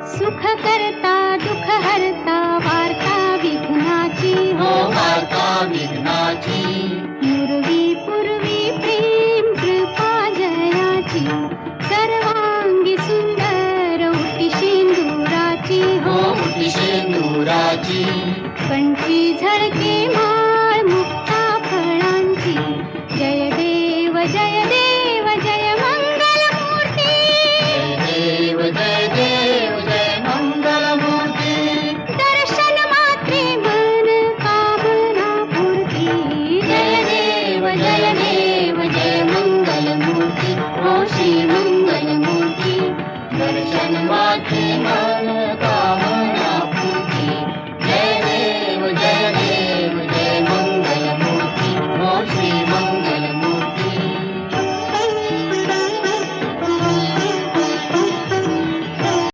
सुख करता दुःख हरता वार्ता विघ्नाची हो वार्ता विघ्नाची पूर्वी पूर्वी प्रेम कृपा जयाची सर्वांगी सुंदर उटी शेंदुराची हो उटी शेंदुराची कंठी झळके माळ मुक्ता फळांची जय देव जय देव जय मंगल मूर्ती जय देव जय मंगल मूर्ती दर्शन मात्रे मन कामना पूर्ती जय देव जय मंगल मूर्ती हो श्री मंगल मूर्ती दर्शन मात्रे मन